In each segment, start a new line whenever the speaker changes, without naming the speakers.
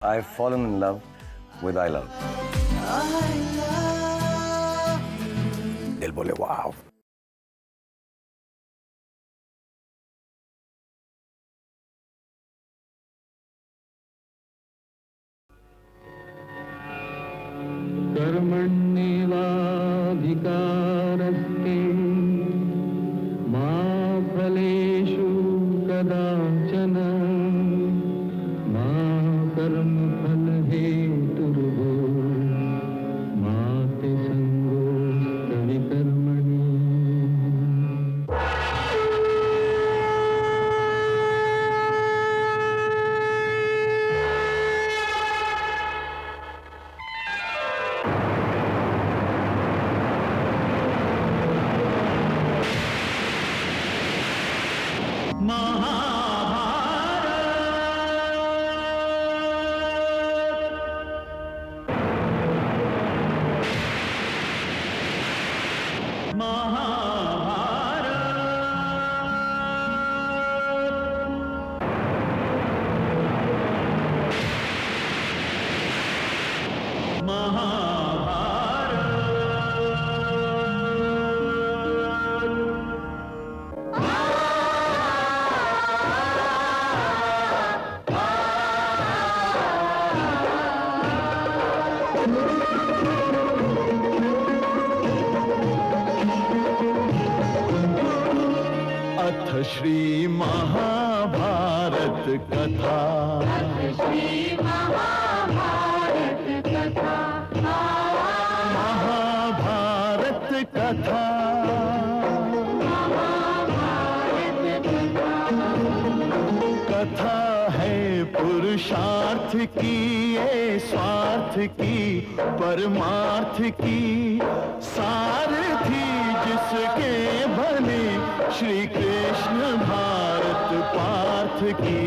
I've fallen in love with I love. दिल बोले वाव.
कर्मण्येवाधिकारस्ते मा फलेषु कदाचन मा कर्मफलहेतुर्भो मा ते सङ्गोऽस्त्वपि कर्मणि. अथ श्री महाभारत कथा. महाभारत कथा. कथा है पुरुषार्थ की, ये स्वार्थ की, परमार्थ की. सारथी जिसके बने श्री कृष्ण भारत पार्थ की.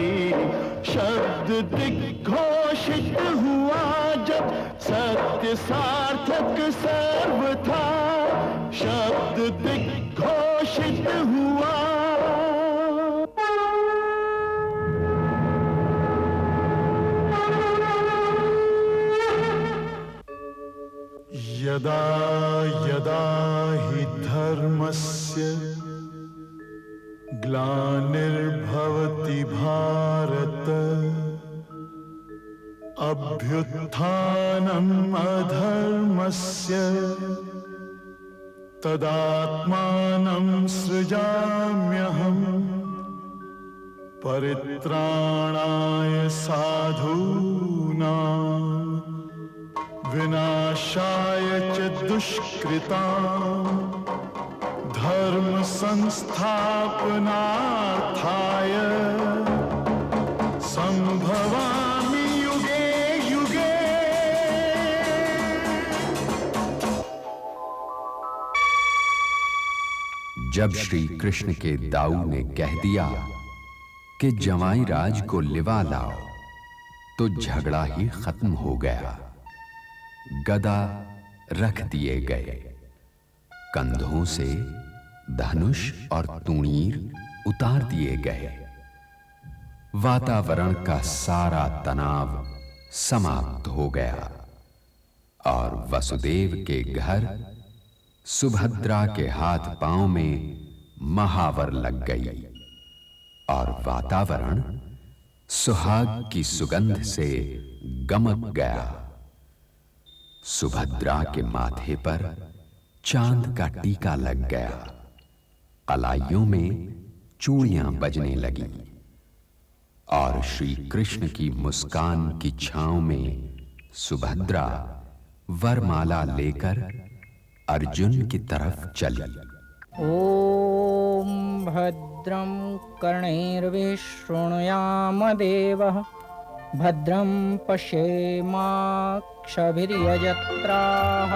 शब्द दिग्घोषित हुआ जब सत्य सार्थक सर्वथा. शब्द दिग्घोषित हुआ. यदा यदा हि धर्मस्य ग्लानिर्भवति भारत अभ्युत्थानम् अधर्मस्य तदात्मानं सृजाम्यहम् परित्राणाय साधूनां विनाशाय च दुष्कृताम् धर्म संस्थापनार्थाय संभवामि युगे युगे.
जब श्री कृष्ण के दाऊ ने कह दिया कि जमाई राज को लिवा लाओ, तो झगड़ा ही खत्म हो गया. गदा रख दिए गए, कंधों से धनुष और तूणीर उतार दिए गए. वातावरण का सारा तनाव समाप्त हो गया और वसुदेव के घर सुभद्रा के हाथ पांव में महावर लग गई और वातावरण सुहाग की सुगंध से गमक गया. सुभद्रा के माथे पर चांद का टीका लग गया. अलाइयों में चूड़ियां बजने लगी और श्री कृष्ण की मुस्कान की छांव में सुभद्रा वरमाला लेकर अर्जुन की तरफ चली.
ओम भद्रं कर्णैर्विशृणुयाम देवः भद्रं पश्येमाक्षभिर्यजत्राः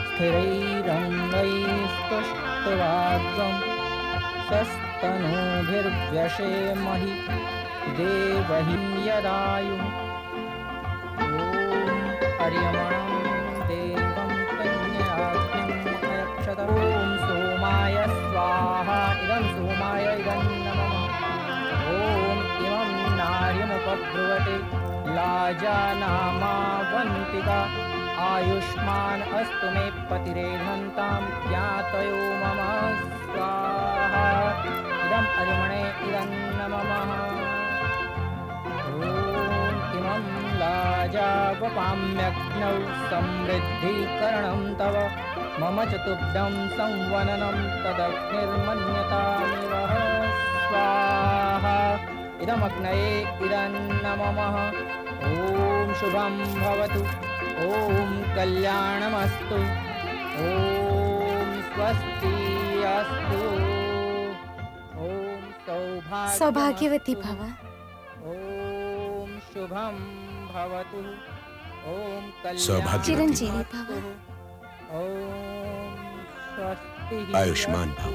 स्थिरैरङ्गैस्तुष्टुवाग्गं सस्तनूभिर्व्यशेमहि देवहिं यदायुः. ॐ अर्यमणं देवं कन्याग्निम् अयक्षत. ॐ सोमाय स्वाहा. इदं सोमाय इदं नमः. ॐ इमं नार्यमुपब्रुवते लाय राजानामावन्तिका आयुष्मान अस्तु मे पतिरेधन्तां ज्ञातयो मम स्वाहा इदम् अर्यमणे इदं नमः ॐ इमं लाजावपाम्यग्नौ समृद्धिकरणं तव मम च तुभ्यं संवननं तदग्निर्मन्यतामिव स्वाहा इदमग्नये इदं नमः ॐ शुभं भवतु ॐ कल्याणमस्तु ॐ स्वस्ति अस्तु ॐ
सौभाग्यवती भव।
ॐ शुभं भवतु ॐ
चिरंजीवी भव।
ॐ स्वस्ति
आयुष्मान भव।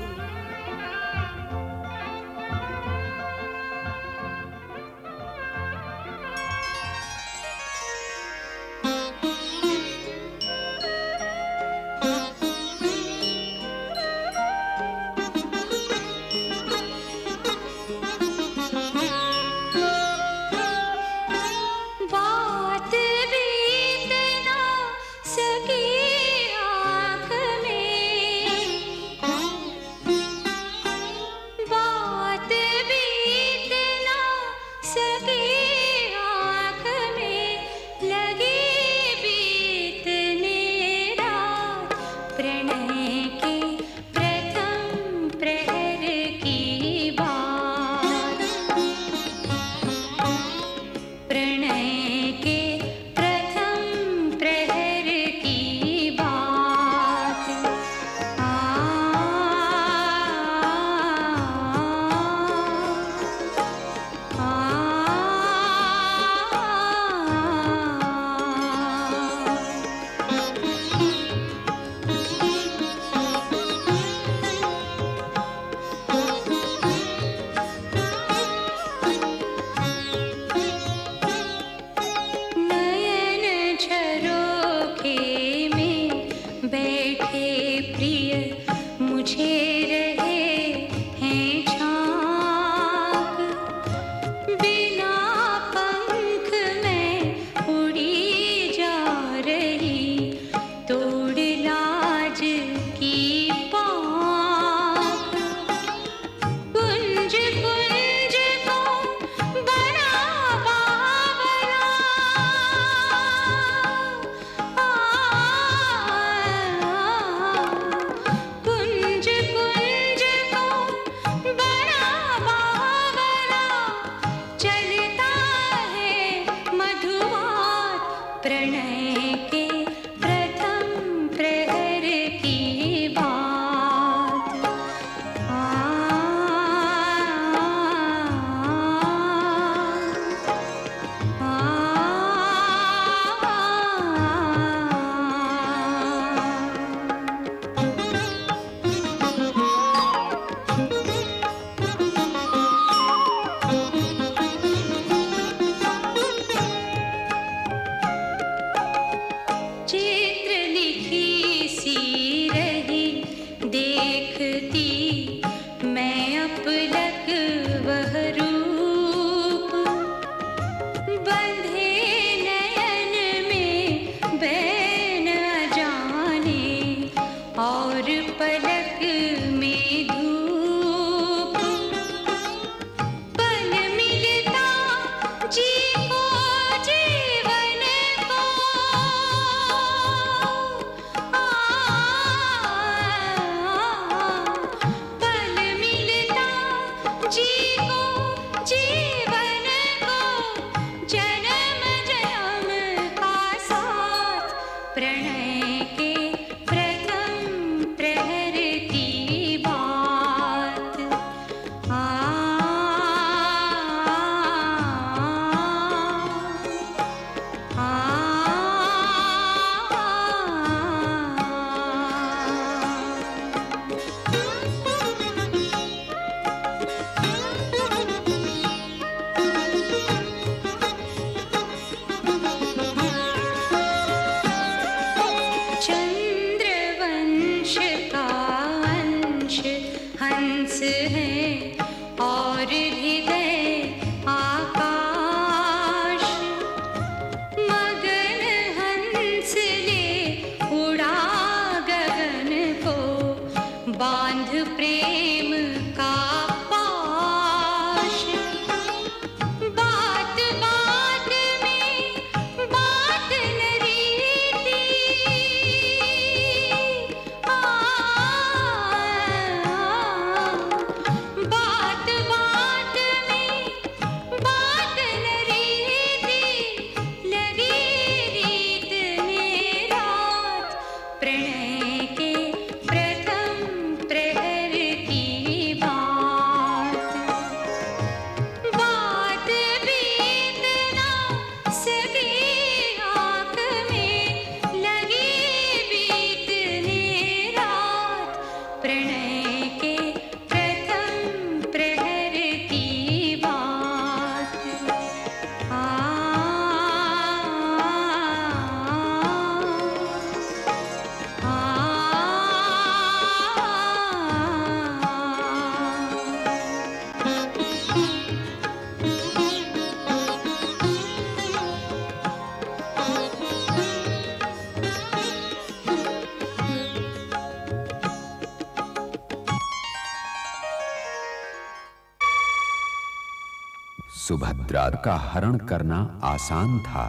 सुभद्रा का हरण करना आसान था,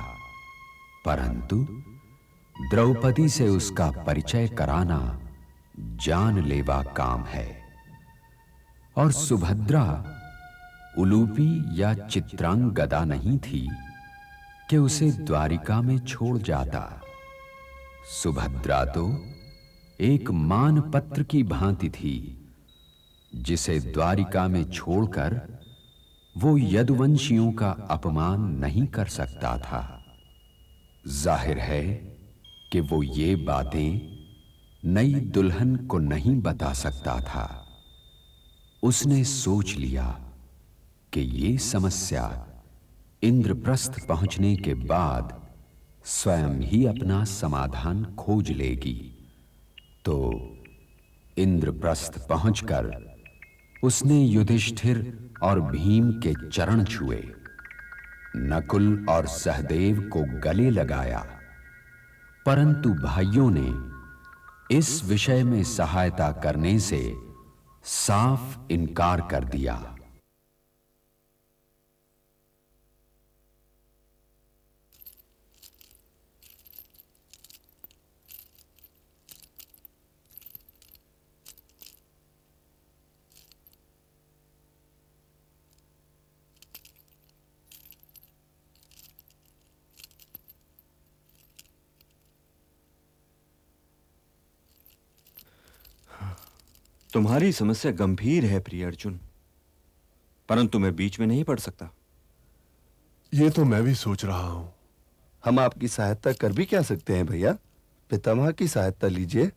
परंतु द्रौपदी से उसका परिचय कराना जानलेवा काम है। और सुभद्रा उलूपी या चित्रांगदा नहीं थी कि उसे द्वारिका में छोड़ जाता। सुभद्रा तो एक मानपत्र की भांति थी, जिसे द्वारिका में छोड़कर वो यदुवंशियों का अपमान नहीं कर सकता था। जाहिर है कि वो ये बातें नई दुल्हन को नहीं बता सकता था। उसने सोच लिया कि ये समस्या इंद्रप्रस्थ पहुंचने के बाद स्वयं ही अपना समाधान खोज लेगी। तो इंद्रप्रस्थ पहुंचकर उसने युधिष्ठिर और भीम के चरण छुए, नकुल और सहदेव को गले लगाया, परंतु भाइयों ने इस विषय में सहायता करने से साफ इनकार कर दिया।
तुम्हारी समस्या गंभीर है प्रिय अर्जुन, परंतु मैं बीच में नहीं पड़ सकता।
ये तो मैं भी सोच रहा हूं।
हम आपकी सहायता कर भी क्या सकते हैं भैया? पितामह की सहायता लीजिए।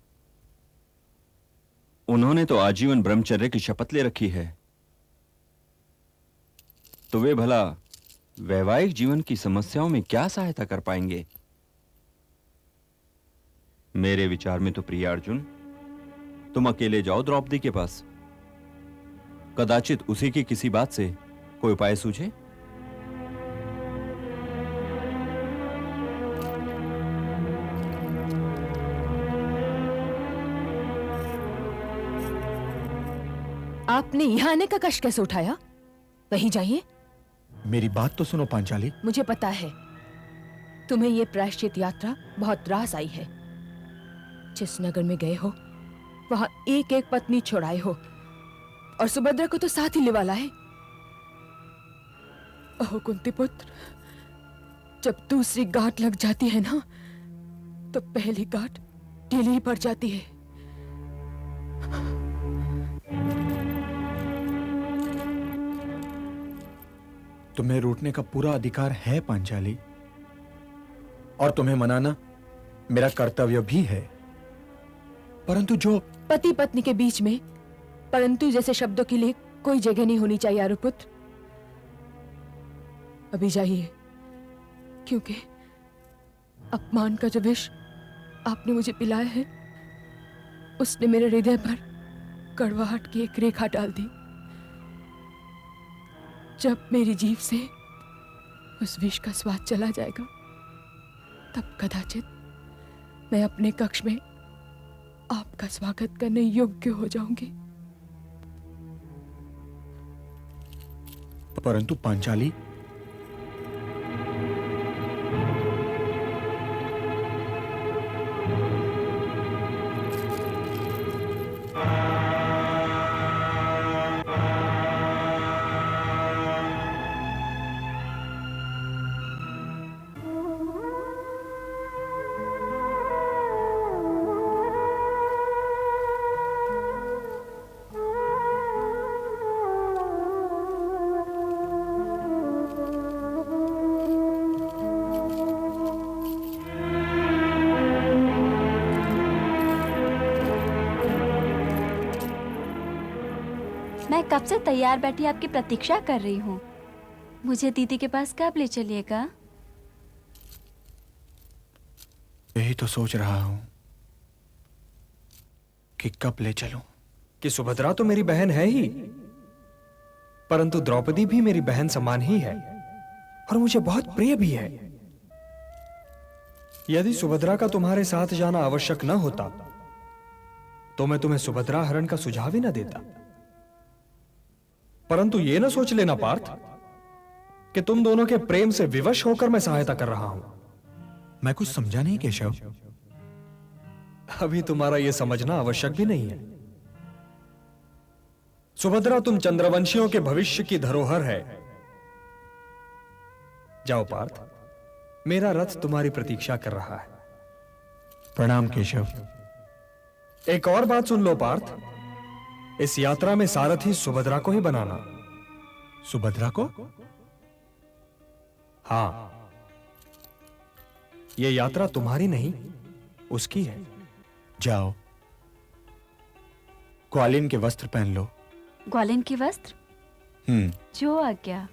उन्होंने तो आजीवन ब्रह्मचर्य की शपथ ले रखी है, तो वे भला वैवाहिक जीवन की समस्याओं में क्या सहायता कर पाएंगे? मेरे विचार में तो प्रिय अर्जुन, तुम अकेले जाओ द्रौपदी के पास, कदाचित उसी की किसी बात से कोई उपाय सूझे।
आपने यहां आने का कष्ट कैसे उठाया? वहीं जाइए।
मेरी बात तो सुनो पांचाली।
मुझे पता है तुम्हें यह प्रायश्चित यात्रा बहुत त्रास आई है। जिस नगर में गए हो वहां एक एक पत्नी छोड़ाए हो, और सुभद्रा को तो साथ ही लिवा लाए। ओह कुंती पुत्र, जब दूसरी गांठ लग जाती है ना, तो पहली गांठ ढीली ही पड़ जाती है।
तुम्हें रूठने का पूरा अधिकार है पांचाली, और तुम्हें मनाना मेरा कर्तव्य भी है, परंतु जो
पति पत्नी के बीच में परंतु जैसे शब्दों के लिए कोई जगह नहीं होनी चाहिए आरुपुत्र। अभी जाइए, क्योंकि अपमान का जो विष आपने मुझे पिलाया है, उसने मेरे हृदय पर कड़वाहट की एक रेखा डाल दी। जब मेरी जीभ से उस विष का स्वाद चला जाएगा, तब कदाचित मैं अपने कक्ष में आपका स्वागत करने योग्य हो जाऊंगी।
परंतु पांचाली,
मैं कब से तैयार बैठी आपकी प्रतीक्षा कर रही हूँ। मुझे दीदी के पास कब ले चलिएगा?
यही तो सोच रहा हूं कि कब ले चलूं।
कि सुभद्रा तो मेरी बहन है ही, परंतु द्रौपदी भी मेरी बहन समान ही है और मुझे बहुत प्रिय भी है। यदि सुभद्रा का तुम्हारे साथ जाना आवश्यक न होता, तो मैं तुम्हें सुभद्रा हरण का सुझाव ही न देता। परंतु यह न सोच लेना पार्थ कि तुम दोनों के प्रेम से विवश होकर मैं सहायता कर रहा हूं।
मैं कुछ समझा नहीं केशव।
अभी तुम्हारा यह समझना आवश्यक भी नहीं है। सुभद्रा, तुम चंद्रवंशियों के भविष्य की धरोहर है। जाओ पार्थ, मेरा रथ तुम्हारी प्रतीक्षा कर रहा है।
प्रणाम केशव।
एक और बात सुन लो पार्थ, इस यात्रा में सारथी सुभद्रा को ही बनाना।
सुभद्रा को?
हां, यह यात्रा तुम्हारी नहीं, उसकी है।
जाओ, ग्वालिन के वस्त्र पहन लो।
ग्वालिन के वस्त्र? जो आज्ञा।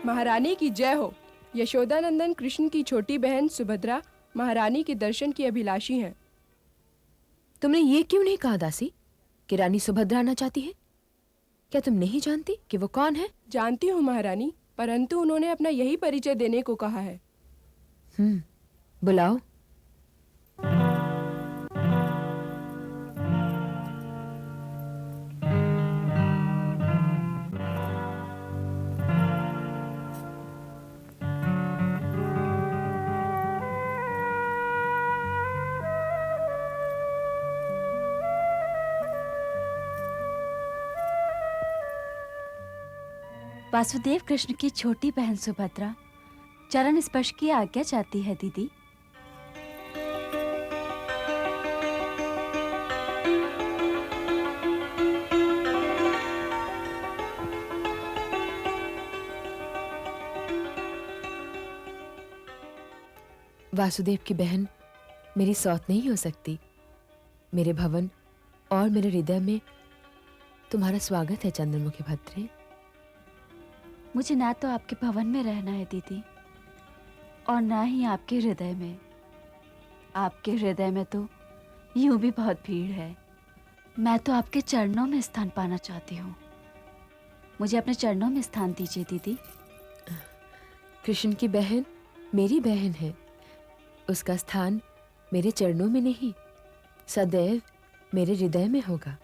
महारानी की जय हो। यशोदानंदन कृष्ण की छोटी बहन सुभद्रा महारानी के दर्शन की अभिलाषी हैं।
तुमने ये क्यों नहीं कहा दासी कि रानी सुभद्रा आना चाहती है? क्या तुम नहीं जानती कि वो कौन है?
जानती हूँ महारानी, परंतु उन्होंने अपना यही परिचय देने को कहा है।
बुलाओ।
वासुदेव कृष्ण की छोटी बहन सुभद्रा चरण स्पर्श की आज्ञा चाहती है दीदी।
वासुदेव की बहन मेरी सौत नहीं हो सकती। मेरे भवन और मेरे हृदय में तुम्हारा स्वागत है चंद्रमुखी भद्रे।
मुझे ना तो आपके भवन में रहना है दीदी, और ना ही आपके हृदय में। आपके हृदय में तो यूं भी बहुत भीड़ है। मैं तो आपके चरणों में स्थान पाना चाहती हूँ। मुझे अपने चरणों में स्थान दीजिए दीदी।
कृष्ण की बहन मेरी बहन है, उसका स्थान मेरे चरणों में नहीं, सदैव मेरे हृदय में होगा।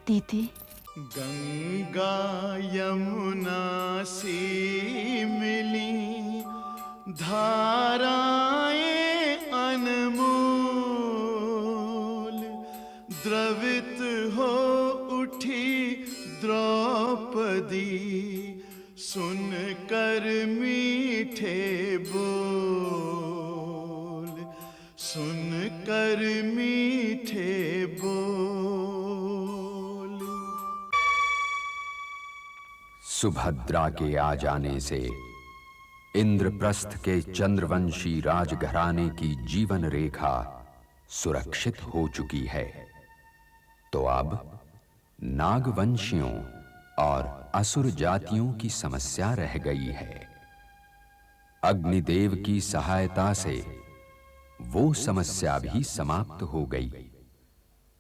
दीदी।
गंगा यमुना सी मिली धाराएं अनमोल, द्रवित हो उठी द्रौपदी सुन कर मीठे बोल, सुन कर मीठे बोल।
सुभद्रा के आ जाने से इंद्रप्रस्थ के चंद्रवंशी राजघराने की जीवन रेखा सुरक्षित हो चुकी है। तो अब नागवंशियों और असुर जातियों की समस्या रह गई है। अग्निदेव की सहायता से वो समस्या भी समाप्त हो गई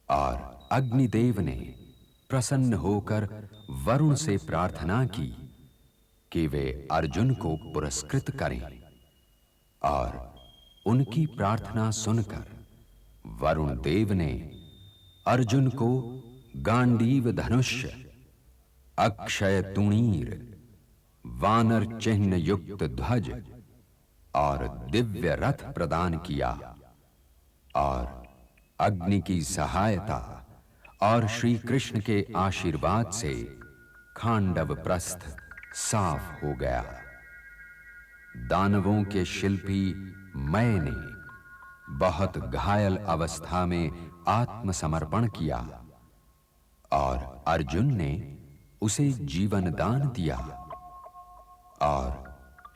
और अग्निदेव ने प्रसन्न होकर वरुण से प्रार्थना की कि वे अर्जुन को पुरस्कृत करें, और उनकी प्रार्थना सुनकर वरुण देव ने अर्जुन को गांडीव धनुष, अक्षय तुणीर, वानर चिन्ह युक्त ध्वज और दिव्य रथ प्रदान किया, और अग्नि की सहायता और श्री कृष्ण के आशीर्वाद से खांडव प्रस्थ साफ हो गया। दानवों के शिल्पी मय ने बहुत घायल अवस्था में आत्मसमर्पण किया और अर्जुन ने उसे जीवन दान दिया, और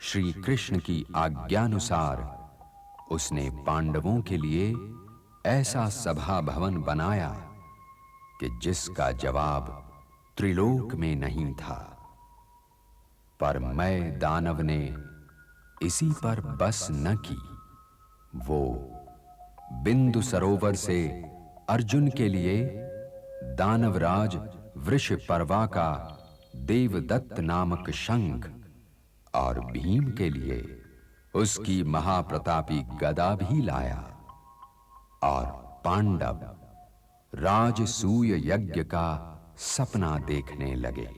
श्री कृष्ण की आज्ञानुसार उसने पांडवों के लिए ऐसा सभा भवन बनाया कि जिसका जवाब त्रिलोक में नहीं था। पर मैं दानव ने इसी पर बस न की। वो बिंदु सरोवर से अर्जुन के लिए दानवराज वृषपर्वा का देवदत्त नामक शंख और भीम के लिए उसकी महाप्रतापी गदा भी लाया और पांडव राजसूय यज्ञ का सपना देखने लगे।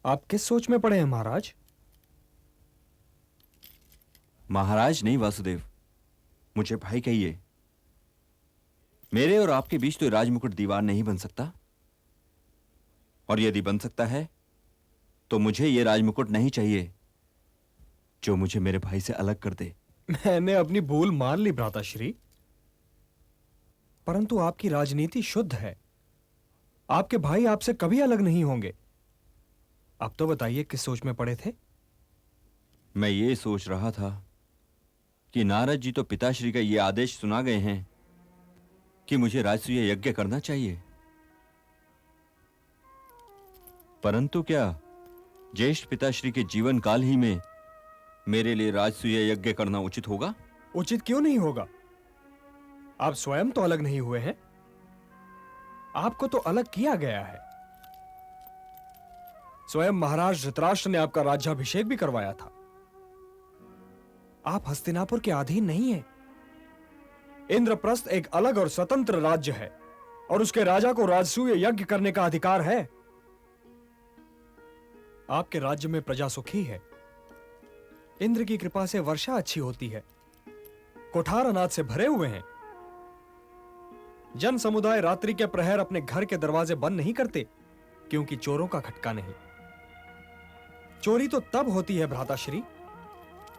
आप किस सोच में पड़े हैं महाराज?
महाराज नहीं वासुदेव, मुझे भाई कहिए। मेरे और आपके बीच तो राजमुकुट दीवार नहीं बन सकता, और यदि बन सकता है तो मुझे यह राजमुकुट नहीं चाहिए जो मुझे मेरे भाई से अलग कर दे।
मैंने अपनी भूल मान ली भ्राताश्री, परंतु आपकी राजनीति शुद्ध है। आपके भाई आपसे कभी अलग नहीं होंगे। अब तो बताइए किस सोच में पड़े थे?
मैं ये सोच रहा था कि नारद जी तो पिताश्री का ये आदेश सुना गए हैं कि मुझे राजसूय यज्ञ करना चाहिए, परंतु क्या ज्येष्ठ पिताश्री के जीवन काल ही में मेरे लिए राजसूय यज्ञ करना उचित होगा?
उचित क्यों नहीं होगा? आप स्वयं तो अलग नहीं हुए हैं, आपको तो अलग किया गया है। स्वयं महाराज धृतराष्ट्र ने आपका राज्याभिषेक भी करवाया था। आप हस्तिनापुर के अधीन नहीं हैं। इंद्रप्रस्थ एक अलग और स्वतंत्र राज्य है और उसके राजा को राजसूय यज्ञ करने का अधिकार है। आपके राज्य में प्रजा सुखी है, इंद्र की कृपा से वर्षा अच्छी होती है, कोठार अनाज से भरे हुए हैं। जन समुदाय रात्रि के प्रहर अपने घर के दरवाजे बंद नहीं करते, क्योंकि चोरों का खटका नहीं। चोरी तो तब होती है भ्राताश्री,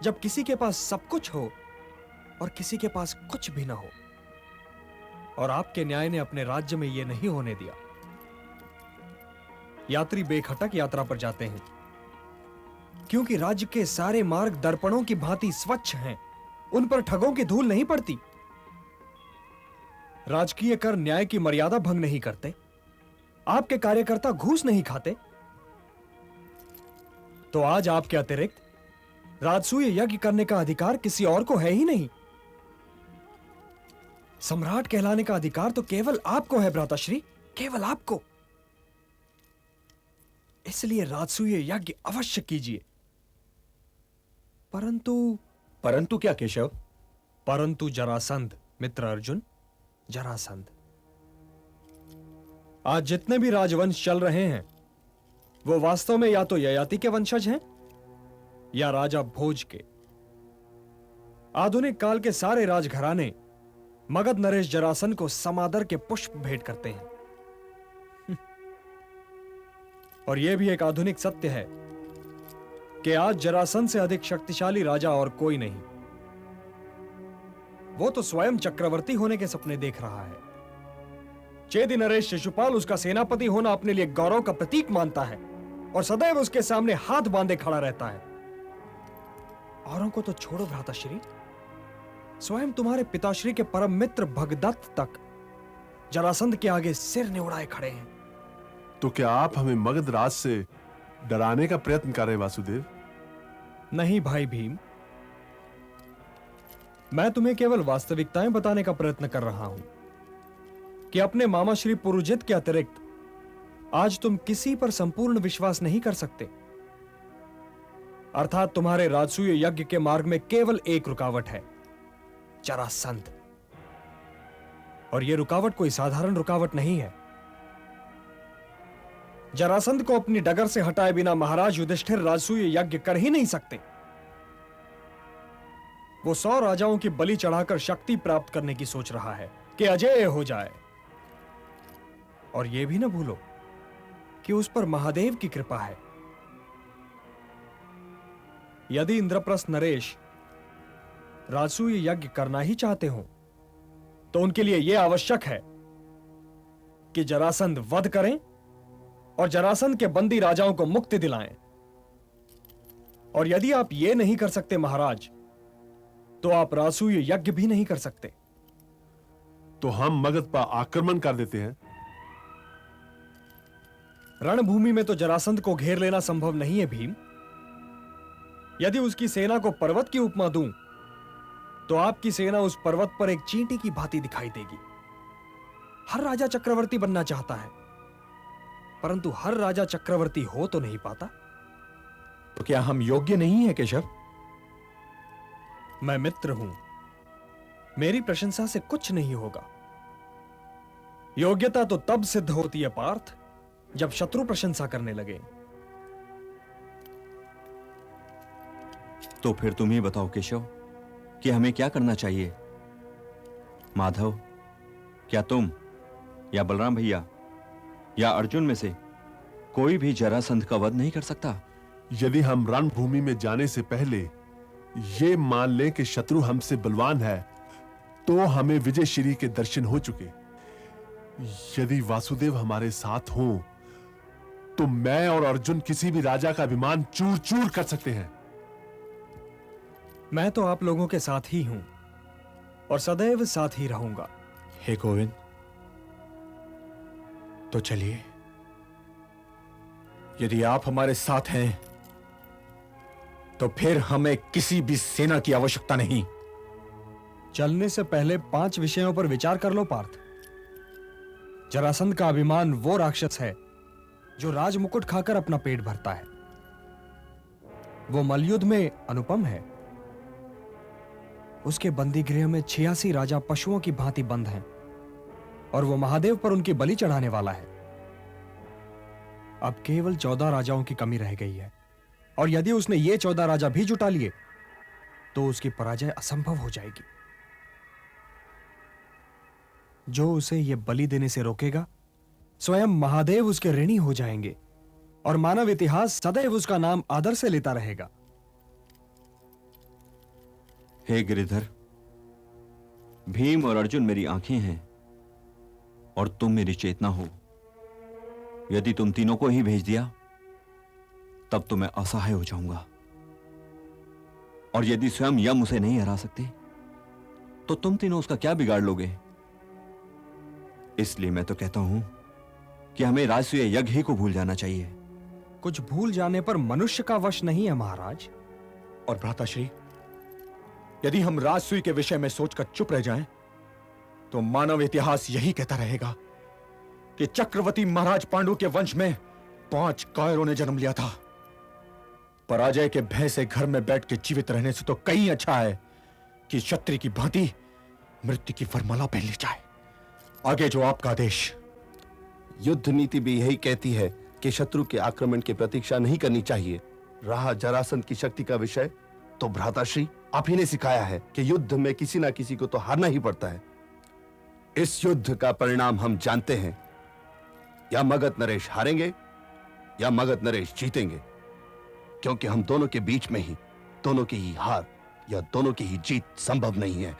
जब किसी के पास सब कुछ हो और किसी के पास कुछ भी ना हो, और आपके न्याय ने अपने राज्य में यह नहीं होने दिया। यात्री बेखटक यात्रा पर जाते हैं, क्योंकि राज्य के सारे मार्ग दर्पणों की भांति स्वच्छ हैं, उन पर ठगों की धूल नहीं पड़ती। राजकीय कर न्याय की मर्यादा भंग नहीं करते, आपके कार्यकर्ता घूस नहीं खाते। तो आज आपके अतिरिक्त राजसूय यज्ञ करने का अधिकार किसी और को है ही नहीं। सम्राट कहलाने का अधिकार तो केवल आपको है भ्राताश्री, केवल आपको। इसलिए राजसूय यज्ञ अवश्य कीजिए। परंतु क्या केशव? परंतु जरासंध, मित्र अर्जुन, जरासंध। आज जितने भी राजवंश चल रहे हैं वो वास्तव में या तो ययाति के वंशज हैं या राजा भोज के। आधुनिक काल के सारे राजघराने मगध नरेश जरासंध को समादर के पुष्प भेंट करते हैं। और यह भी एक आधुनिक सत्य है कि आज जरासंध से अधिक शक्तिशाली राजा और कोई नहीं। वो तो स्वयं चक्रवर्ती होने के सपने देख रहा है। चेदि नरेश शिशुपाल उसका सेनापति होना अपने लिए गौरव का प्रतीक मानता है और सदैव उसके सामने हाथ बांधे खड़ा रहता है। औरों को तो छोड़ो भ्राताश्री, स्वयं तुम्हारे पिताश्री के परम मित्र भगदत्त तक जरासंध के आगे सिर निउड़ाए खड़े हैं।
तो क्या आप हमें मगध राज से डराने का प्रयत्न कर रहे हैं वासुदेव?
नहीं भाई भीम, मैं तुम्हें केवल वास्तविकताएं बताने का प्रयत्न कर रहा हूं कि अपने मामा श्री पुरुजित के अतिरिक्त आज तुम किसी पर संपूर्ण विश्वास नहीं कर सकते। अर्थात तुम्हारे राजसूय यज्ञ के मार्ग में केवल एक रुकावट है, जरासंध। और यह रुकावट कोई साधारण रुकावट नहीं है। जरासंध को अपनी डगर से हटाए बिना महाराज युधिष्ठिर राजसूय यज्ञ कर ही नहीं सकते। वो 100 राजाओं की बलि चढ़ाकर शक्ति प्राप्त करने की सोच रहा है कि अजेय हो जाए। और यह भी ना भूलो कि उस पर महादेव की कृपा है। यदि इंद्रप्रस्थ नरेश राजसूय यज्ञ करना ही चाहते हो तो उनके लिए यह आवश्यक है कि जरासंध वध करें और जरासंध के बंदी राजाओं को मुक्ति दिलाएं। और यदि आप यह नहीं कर सकते महाराज, तो आप राजसूय यज्ञ भी नहीं कर सकते।
तो हम मगध पर आक्रमण कर देते हैं।
रणभूमि में तो जरासंध को घेर लेना संभव नहीं है भीम, यदि उसकी सेना को पर्वत की उपमा दूं, तो आपकी सेना उस पर्वत पर एक चींटी की भांति दिखाई देगी। हर राजा चक्रवर्ती बनना चाहता है, परंतु हर राजा चक्रवर्ती हो तो नहीं पाता।
तो क्या हम योग्य नहीं है केशव?
मैं मित्र हूं, मेरी प्रशंसा से कुछ नहीं होगा। योग्यता तो तब सिद्ध होती है पार्थ, जब शत्रु प्रशंसा करने लगे।
तो फिर तुम ही बताओ केशव कि हमें क्या करना चाहिए। माधव, क्या तुम या बलराम भैया या अर्जुन में से कोई भी जरासंध का वध नहीं कर सकता?
यदि हम रणभूमि में जाने से पहले ये मान लें कि शत्रु हमसे बलवान है, तो हमें विजय श्री के दर्शन हो चुके। यदि वासुदेव हमारे साथ हों, तो मैं और अर्जुन किसी भी राजा का अभिमान चूर चूर कर सकते हैं।
मैं तो आप लोगों के साथ ही हूं और सदैव साथ ही रहूंगा।
हे गोविंद, तो चलिए, यदि आप हमारे साथ हैं तो फिर हमें किसी भी सेना की आवश्यकता नहीं।
चलने से पहले 5 विषयों पर विचार कर लो पार्थ। जरासंध का अभिमान वो राक्षस है जो राजमुकुट खाकर अपना पेट भरता है। वो मलयुद्ध में अनुपम है। उसके बंदी गृह में 86 राजा पशुओं की भांति बंद हैं और वो महादेव पर उनकी बलि चढ़ाने वाला है। अब केवल 14 राजाओं की कमी रह गई है, और यदि उसने ये 14 राजा भी जुटा लिए तो उसकी पराजय असंभव हो जाएगी। जो उसे यह बलि देने से रोकेगा, स्वयं महादेव उसके ऋणी हो जाएंगे और मानव इतिहास सदैव उसका नाम आदर से लेता रहेगा।
हे गिरिधर, भीम और अर्जुन मेरी आंखें हैं और तुम मेरी चेतना हो। यदि तुम तीनों को ही भेज दिया तब तो मैं असहाय हो जाऊंगा, और यदि स्वयं यम उसे नहीं हरा सकते तो तुम तीनों उसका क्या बिगाड़ लोगे। इसलिए मैं तो कहता हूं कि हमें राजसूय यज्ञ ही को भूल जाना चाहिए।
कुछ भूल जाने पर मनुष्य का वश नहीं है महाराज।
और भ्राताश्री, यदि हम राजसूय के विषय में सोचकर चुप रह जाएं, तो मानव इतिहास यही कहता रहेगा कि चक्रवर्ती महाराज पांडु के वंश में 5 कायरों ने जन्म लिया था। पराजय के भय से घर में बैठ के जीवित रहने से तो कहीं अच्छा है कि क्षत्रिय की भांति मृत्यु की वरमाला पहन ली जाए। आगे जो आपका आदेश।
युद्ध नीति भी यही कहती है कि शत्रु के आक्रमण की प्रतीक्षा नहीं करनी चाहिए। रहा जरासंध की शक्ति का विषय, तो भ्राताश्री आप ही ने सिखाया है कि युद्ध में किसी ना किसी को तो हारना ही पड़ता है। इस युद्ध का परिणाम हम जानते हैं, या मगध नरेश हारेंगे या मगध नरेश जीतेंगे, क्योंकि हम दोनों के बीच में ही दोनों की ही हार या दोनों की ही जीत संभव नहीं है।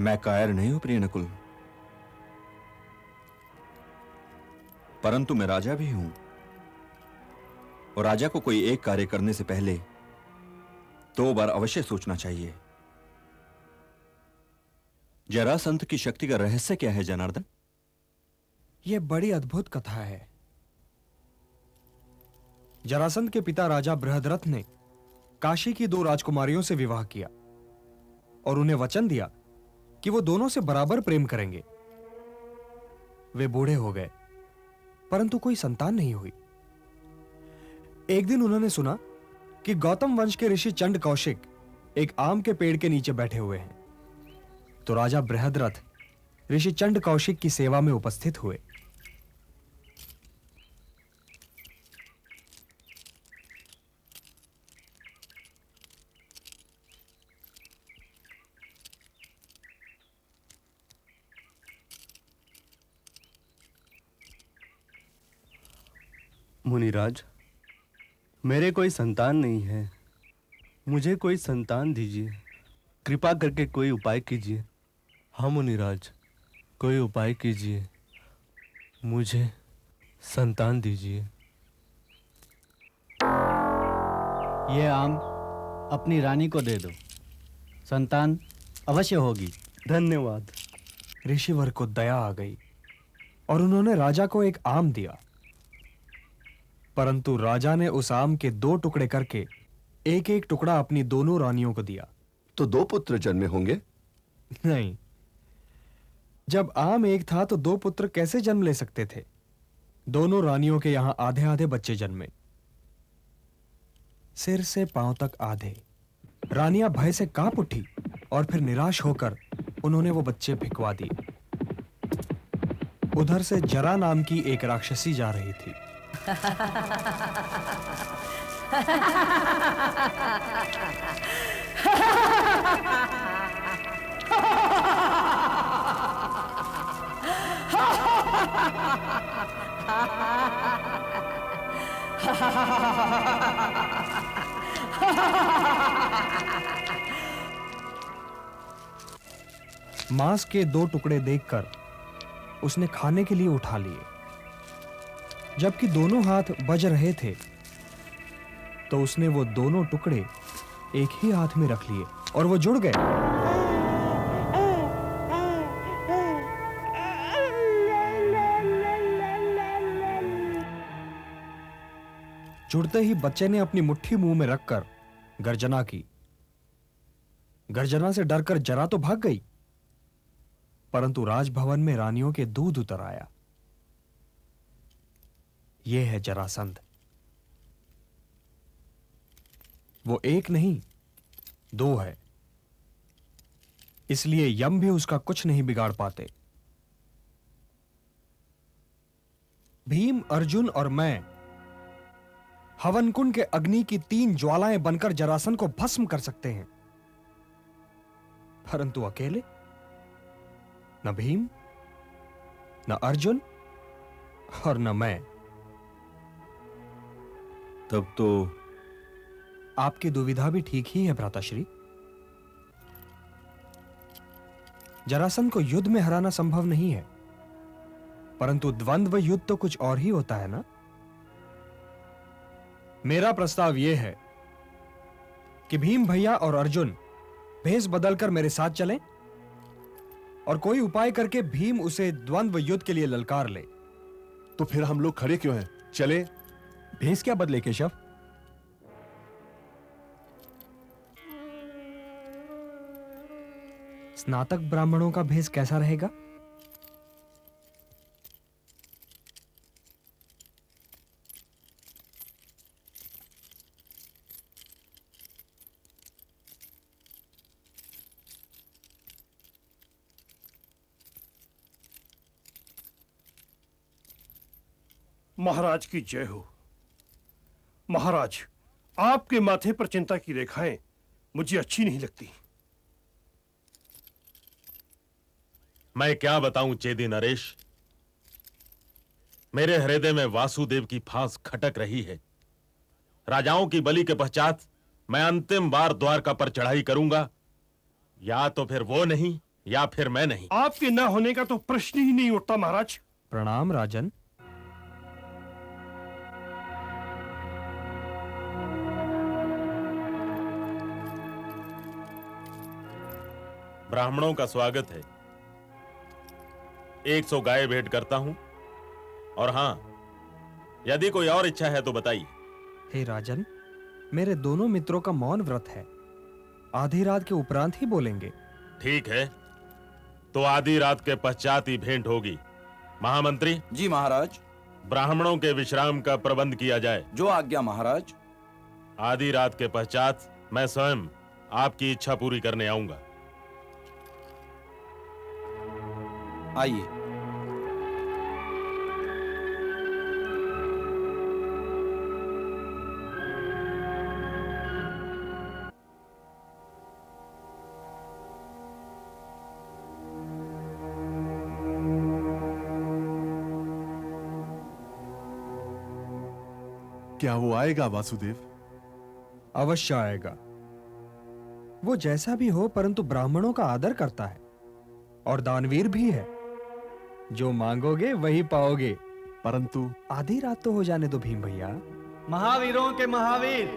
मैं कायर नहीं हूं प्रिय नकुल, परंतु मैं राजा भी हूं, और राजा को कोई एक कार्य करने से पहले 2 बार अवश्य सोचना चाहिए। जरासंध की शक्ति का रहस्य क्या है जनार्दन?
यह बड़ी अद्भुत कथा है। जरासंध के पिता राजा बृहद्रथ ने काशी की 2 राजकुमारियों से विवाह किया और उन्हें वचन दिया कि वो दोनों से बराबर प्रेम करेंगे। वे बूढ़े हो गए, परंतु कोई संतान नहीं हुई। एक दिन उन्होंने सुना कि गौतम वंश के ऋषि चंड कौशिक एक आम के पेड़ के नीचे बैठे हुए हैं। तो राजा बृहद्रथ ऋषि चंड कौशिक की सेवा में उपस्थित हुए।
मुनिराज, मेरे कोई संतान नहीं है, मुझे कोई संतान दीजिए। कृपा करके कोई उपाय कीजिए। हाँ मुनिराज, कोई उपाय कीजिए, मुझे संतान दीजिए।
ये आम अपनी रानी को दे दो, संतान अवश्य होगी।
धन्यवाद।
ऋषिवर को दया आ गई और उन्होंने राजा को एक आम दिया। परंतु राजा ने उस आम के 2 टुकड़े करके एक एक टुकड़ा अपनी दोनों रानियों को दिया।
तो 2 पुत्र जन्मे होंगे?
नहीं, जब आम एक था तो 2 पुत्र कैसे जन्म ले सकते थे? दोनों रानियों के यहां आधे आधे बच्चे जन्मे, सिर से पांव तक आधे। रानियां भय से कांप उठी और फिर निराश होकर उन्होंने वो बच्चे फेंकवा दिए। उधर से जरा नाम की एक राक्षसी जा रही थी। मांस के 2 टुकड़े देखकर उसने खाने के लिए उठा लिए। जबकि दोनों हाथ बज रहे थे तो उसने वो दोनों टुकड़े एक ही हाथ में रख लिए और वो जुड़ गए। जुड़ते ही बच्चे ने अपनी मुट्ठी मुंह में रखकर गर्जना की। गर्जना से डरकर जरा तो भाग गई, परंतु राजभवन में रानियों के दूध उतर आया। यह है जरासंध। वो एक नहीं 2 है, इसलिए यम भी उसका कुछ नहीं बिगाड़ पाते। भीम, अर्जुन और मैं हवन कुंड के अग्नि की 3 ज्वालाएं बनकर जरासंध को भस्म कर सकते हैं, परंतु अकेले न भीम, न अर्जुन और न मैं।
तब तो
आपकी दुविधा भी ठीक ही है भ्राताश्री। जरासंध को युद्ध में हराना संभव नहीं है, परंतु द्वंद्व युद्ध तो कुछ और ही होता है ना। मेरा प्रस्ताव यह है कि भीम भैया और अर्जुन भेष बदलकर मेरे साथ चलें और कोई उपाय करके भीम उसे द्वंद्व युद्ध के लिए ललकार ले।
तो फिर हम लोग खड़े क्यों हैं? चले।
भेष क्या बदले केशव? स्नातक ब्राह्मणों का भेष कैसा रहेगा?
महाराज की जय हो। महाराज, आपके माथे पर चिंता की रेखाएं मुझे अच्छी नहीं लगती।
मैं क्या बताऊं चेदी नरेश, मेरे हृदय में वासुदेव की फांस खटक रही है। राजाओं की बलि के पश्चात मैं अंतिम बार द्वारका पर चढ़ाई करूंगा, या तो फिर वो नहीं या फिर मैं नहीं।
आपके ना होने का तो प्रश्न ही नहीं उठता महाराज।
प्रणाम राजन।
ब्राह्मणों का स्वागत है। 100 गाय भेंट करता हूं, और हां, यदि कोई और इच्छा है तो बताइए।
हे राजन, मेरे दोनों मित्रों का मौन व्रत है, आधी रात के उपरांत ही बोलेंगे।
ठीक है, तो आधी रात के पश्चात ही भेंट होगी। महामंत्री
जी महाराज।
ब्राह्मणों के विश्राम का प्रबंध किया जाए।
जो आज्ञा महाराज।
आधी रात के पश्चात मैं स्वयं आपकी इच्छा पूरी करने आऊंगा।
आइए।
क्या वो आएगा वासुदेव?
अवश्य आएगा। वो जैसा भी हो, परंतु ब्राह्मणों का आदर करता है और दानवीर भी है। जो मांगोगे वही पाओगे।
परंतु
आधी रात तो हो जाने दो भीम भैया।
महावीरों के महावीर,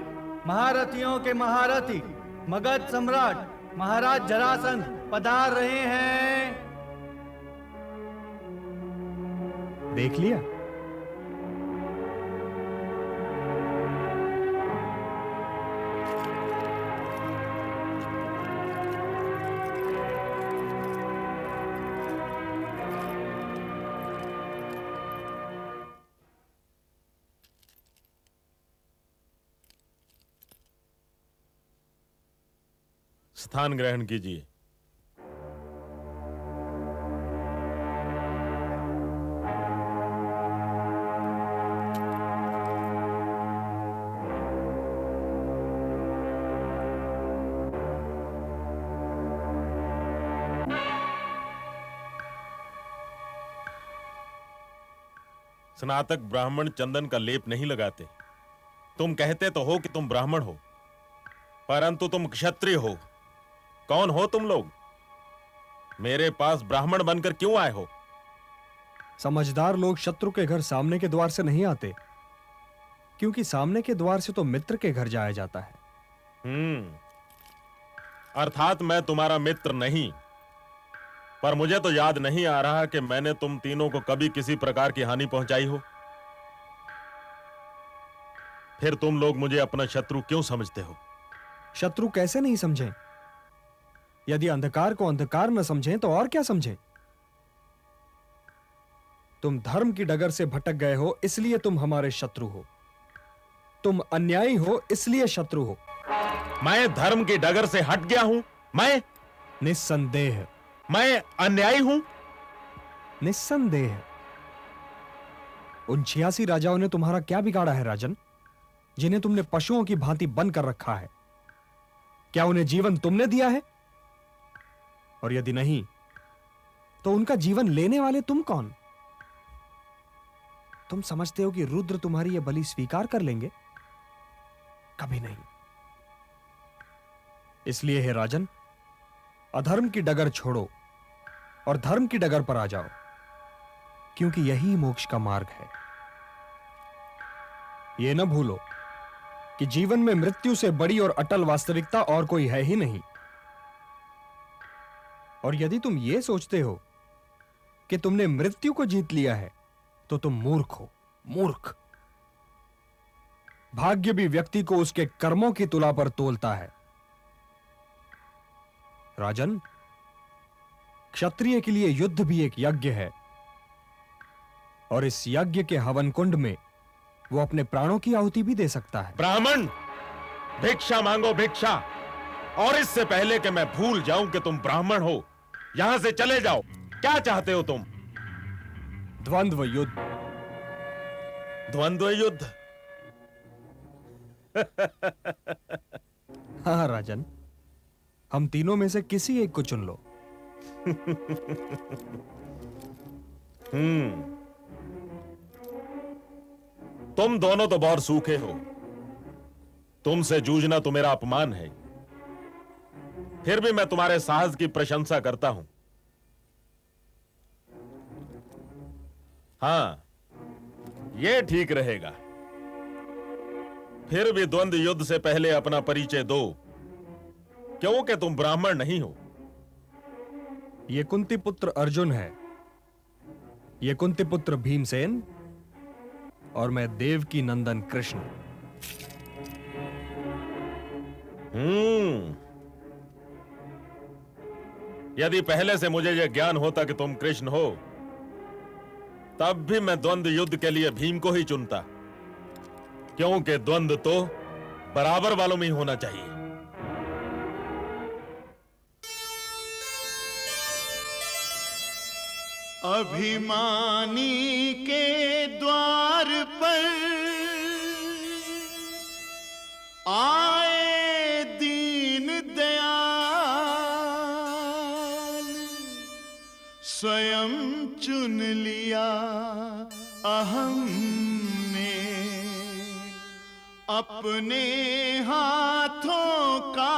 महारथियों के महारथी, मगध सम्राट महाराज जरासंध पधार रहे हैं।
देख लिया?
स्थान ग्रहण कीजिए। स्नातक ब्राह्मण चंदन का लेप नहीं लगाते। तुम कहते तो हो कि तुम ब्राह्मण हो, परंतु तुम क्षत्रिय हो। कौन हो तुम लोग? मेरे पास ब्राह्मण बनकर क्यों आए हो?
समझदार लोग शत्रु के घर सामने के द्वार से नहीं आते, क्योंकि सामने के द्वार से तो मित्र के घर जाया जाता है।
अर्थात मैं तुम्हारा मित्र नहीं, पर मुझे तो याद नहीं आ रहा कि मैंने तुम तीनों को कभी किसी प्रकार की हानि पहुंचाई हो। फिर तुम लोग मुझे अपना शत्रु क्यों समझते हो?
शत्रु कैसे नहीं समझें? यदि अंधकार को अंधकार न समझें तो और क्या समझें? तुम धर्म की डगर से भटक गए हो, इसलिए तुम हमारे शत्रु हो। तुम अन्यायी हो, इसलिए शत्रु हो।
मैं धर्म की डगर से हट गया हूं? मैं
निस्संदेह।
मैं अन्यायी हूं?
निस्संदेह। उन 86 राजाओं ने तुम्हारा क्या बिगाड़ा है राजन, जिन्हें तुमने पशुओं की भांति बंद कर रखा है? क्या उन्हें जीवन तुमने दिया है? और यदि नहीं, तो उनका जीवन लेने वाले तुम कौन? तुम समझते हो कि रुद्र तुम्हारी यह बलि स्वीकार कर लेंगे? कभी नहीं। इसलिए हे राजन, अधर्म की डगर छोड़ो और धर्म की डगर पर आ जाओ, क्योंकि यही मोक्ष का मार्ग है। यह न भूलो कि जीवन में मृत्यु से बड़ी और अटल वास्तविकता और कोई है ही नहीं। और यदि तुम यह सोचते हो कि तुमने मृत्यु को जीत लिया है, तो तुम मूर्ख हो, मूर्ख। भाग्य भी व्यक्ति को उसके कर्मों की तुला पर तोलता है। राजन, क्षत्रिय के लिए युद्ध भी एक यज्ञ है, और इस यज्ञ के हवन कुंड में वो अपने प्राणों की आहुति भी दे सकता है।
ब्राह्मण, भिक्षा मांगो, भिक्षा। और इससे पहले कि मैं भूल जाऊं कि तुम ब्राह्मण हो, यहां से चले जाओ। क्या चाहते हो तुम?
द्वंद्व युद्ध।
द्वंद्व युद्ध?
हाँ राजन, हम तीनों में से किसी एक को चुन लो।
तुम दोनों तो बहुत सूखे हो। तुमसे जूझना तो मेरा अपमान है। फिर भी मैं तुम्हारे साहस की प्रशंसा करता हूं। हां, यह ठीक रहेगा। फिर भी द्वंद्व युद्ध से पहले अपना परिचय दो, क्योंकि तुम ब्राह्मण नहीं हो।
ये कुंती पुत्र अर्जुन है, ये कुंती पुत्र भीमसेन, और मैं देवकी नंदन कृष्ण।
यदि पहले से मुझे यह ज्ञान होता कि तुम कृष्ण हो, तब भी मैं द्वंद्व युद्ध के लिए भीम को ही चुनता, क्योंकि द्वंद्व तो बराबर वालों में ही होना चाहिए।
अभिमानी के द्वार पर आए दीन दयाल, स्वयं चुन लिया अहम ने अपने हाथों का